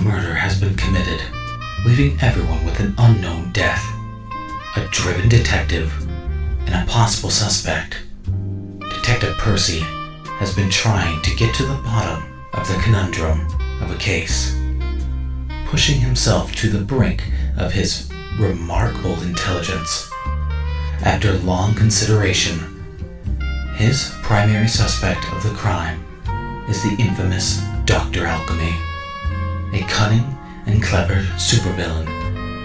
murder has been committed, leaving everyone with an unknown death. A driven detective and a possible suspect. Detective Percy has been trying to get to the bottom of the conundrum of a case, pushing himself to the brink of his remarkable intelligence. After long consideration, his primary suspect of the crime is the infamous Dr. Alchemy, a cunning and clever supervillain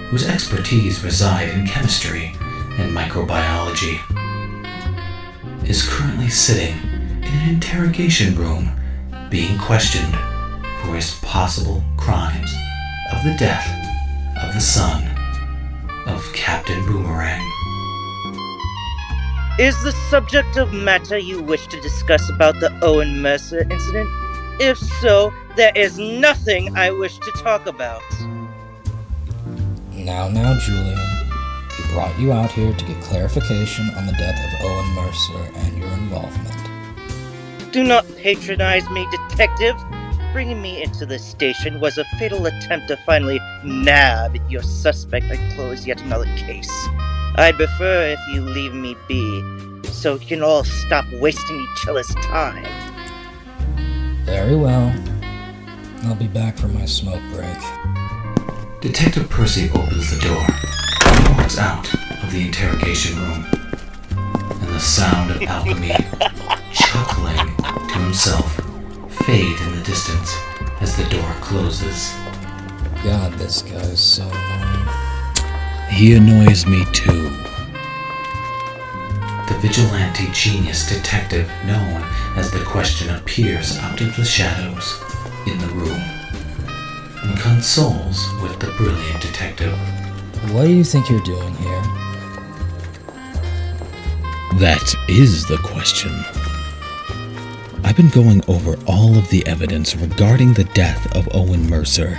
whose expertise reside in chemistry and microbiology, is currently sitting in an interrogation room being questioned for his possible crimes of the death of the son of Captain Boomerang. Is the subject of matter you wish to discuss about the Owen Mercer incident? If so, there is nothing I wish to talk about. Now, Julian. We brought you out here to get clarification on the death of Owen Mercer and your involvement. Do not patronize me, detective. Bringing me into this station was a fatal attempt to finally nab your suspect and close yet another case. I'd prefer if you leave me be, so you can all stop wasting each other's time. Very well. I'll be back for my smoke break. Detective Percy opens the door and walks out of the interrogation room, and the sound of Alchemy chuckling to himself fade in the distance as the door closes. God, this guy's so annoying. He annoys me too. The vigilante genius detective known as the Questioner peers out of the shadows in the room and consoles with the brilliant detective. What do you think you're doing here? That is the question. I've been going over all of the evidence regarding the death of Owen Mercer,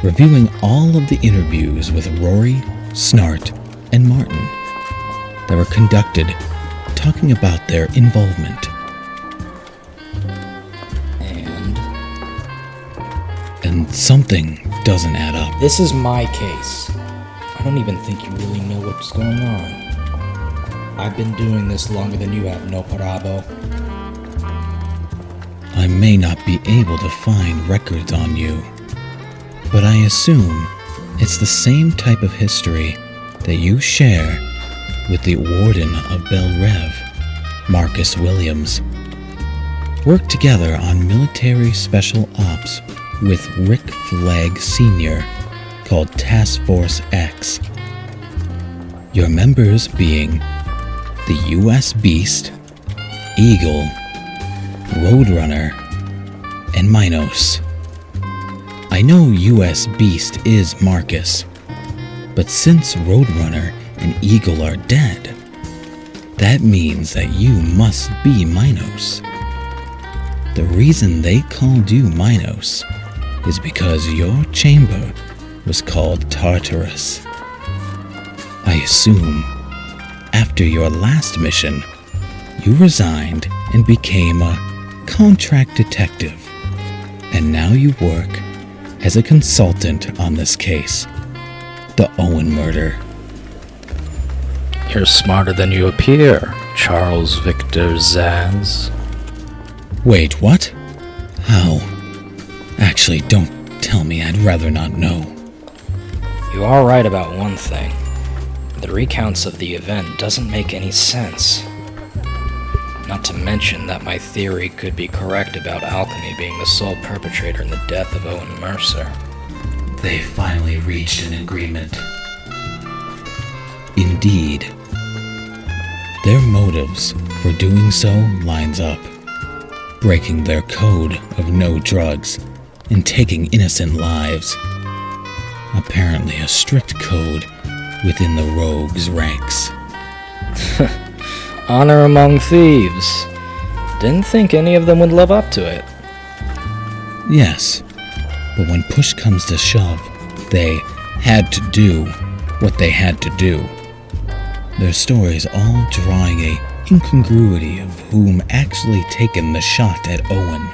reviewing all of the interviews with Rory, Snart, and Martin that were conducted talking about their involvement. And something doesn't add up. This is my case. I don't even think you really know what's going on. I've been doing this longer than you have, no parabo. I may not be able to find records on you, but I assume it's the same type of history that you share with the Warden of Bel Rev, Marcus Williams. Worked together on military special ops with Rick Flag Sr. called Task Force X. Your members being the U.S. Beast, Eagle, Roadrunner, and Minos. I know U.S. Beast is Marcus, but since Roadrunner and Eagle are dead, that means that you must be Minos. The reason they called you Minos is because your chamber was called Tartarus. I assume, after your last mission, you resigned and became a contract detective, and now you work as a consultant on this case, the Owen murder. You're smarter than you appear, Charles Victor Zaz. Wait, what? How? Actually, don't tell me, I'd rather not know. You are right about one thing. The recounts of the event doesn't make any sense. Not to mention that my theory could be correct about Alchemy being the sole perpetrator in the death of Owen Mercer. They finally reached an agreement. Indeed. Their motives for doing so lines up. Breaking their code of no drugs and taking innocent lives. Apparently a strict code within the rogues' ranks. Honor among thieves. Didn't think any of them would live up to it. Yes, but when push comes to shove, they had to do what they had to do. Their stories all drawing a incongruity of whom actually taken the shot at Owen.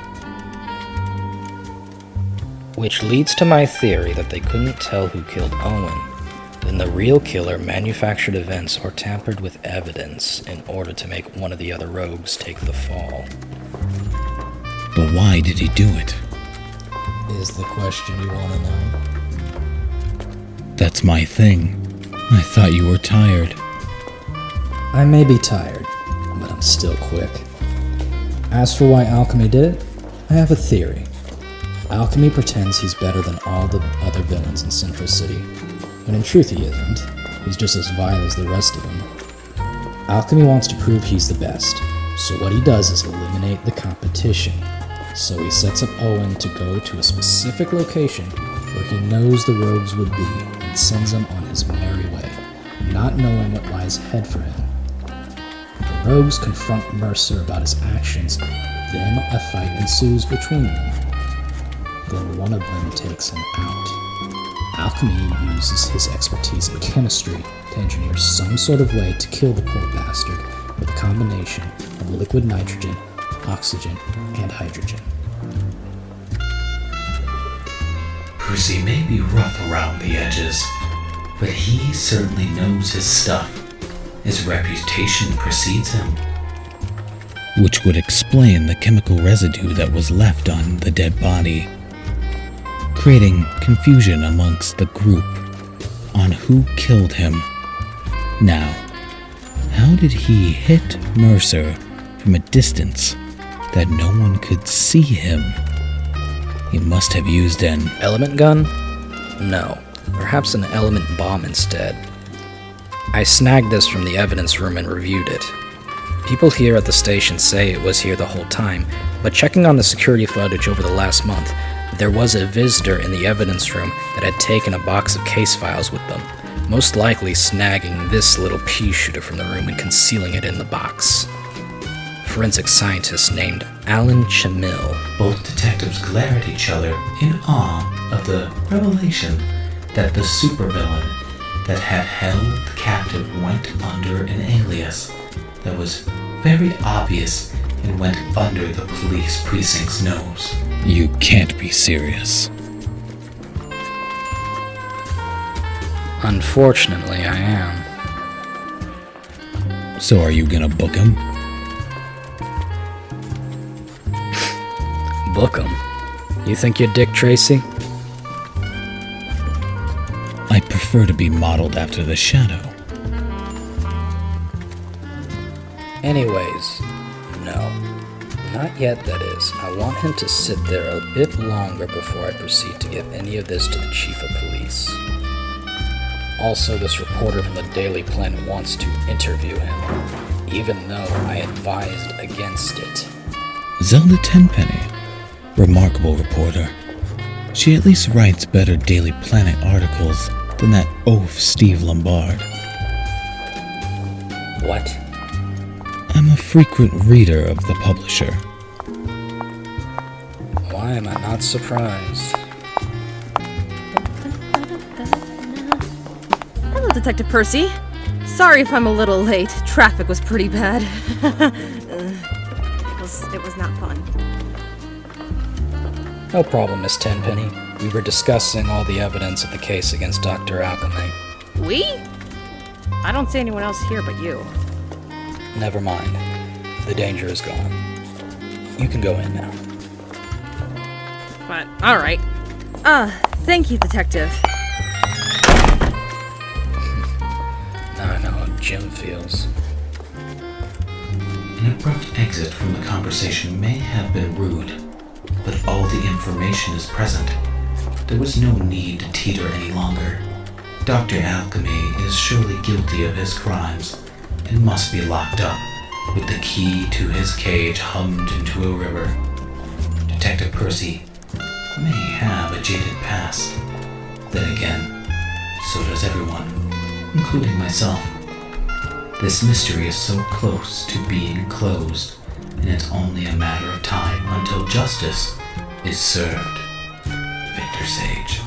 Which leads to my theory that they couldn't tell who killed Owen. Then the real killer manufactured events or tampered with evidence in order to make one of the other rogues take the fall. But why did he do it? Is the question you want to know? That's my thing. I thought you were tired. I may be tired, but I'm still quick. As for why Alchemy did it, I have a theory. Alchemy pretends he's better than all the other villains in Central City, when in truth he isn't. He's just as vile as the rest of them. Alchemy wants to prove he's the best, so what he does is eliminate the competition. So he sets up Owen to go to a specific location where he knows the rogues would be and sends him on his merry way, not knowing what lies ahead for him. The rogues confront Mercer about his actions, then a fight ensues between them. Then one of them takes him out. Alchemy uses his expertise in chemistry to engineer some sort of way to kill the poor bastard with a combination of liquid nitrogen, oxygen, and hydrogen. Percy may be rough around the edges, but he certainly knows his stuff. His reputation precedes him. Which would explain the chemical residue that was left on the dead body, creating confusion amongst the group on who killed him. Now, how did he hit Mercer from a distance that no one could see him? He must have used an Element gun? No. Perhaps an element bomb instead. I snagged this from the evidence room and reviewed it. People here at the station say it was here the whole time, but checking on the security footage over the last month, there was a visitor in the evidence room that had taken a box of case files with them, most likely snagging this little pea shooter from the room and concealing it in the box. Forensic scientist named Alan Chamil. Both detectives glare at each other in awe of the revelation that the supervillain that had held captive went under an alias that was very obvious and went under the police precinct's nose. You can't be serious. Unfortunately, I am. So are you gonna book him? Book 'em? You think you're Dick Tracy? I prefer to be modeled after the Shadow. Anyways, no. Not yet, that is. I want him to sit there a bit longer before I proceed to give any of this to the Chief of Police. Also, this reporter from the Daily Planet wants to interview him, even though I advised against it. Zelda Tenpenny. Remarkable reporter. She at least writes better Daily Planet articles than that oaf Steve Lombard. What? I'm a frequent reader of the publisher. Why am I not surprised? Hello, Detective Percy. Sorry if I'm a little late. Traffic was pretty bad. It was not fun. No problem, Miss Tenpenny. We were discussing all the evidence of the case against Dr. Alchemy. We? I don't see anyone else here but you. Never mind. The danger is gone. You can go in now. But, alright. Thank you, Detective. Now I know how Jim feels. An abrupt exit from the conversation may have been rude, but all the information is present. There was no need to teeter any longer. Dr. Alchemy is surely guilty of his crimes and must be locked up, with the key to his cage hummed into a river. Detective Percy may have a jaded past. Then again, so does everyone, including myself. This mystery is so close to being closed, and it's only a matter of time until justice is served. Victor Sage.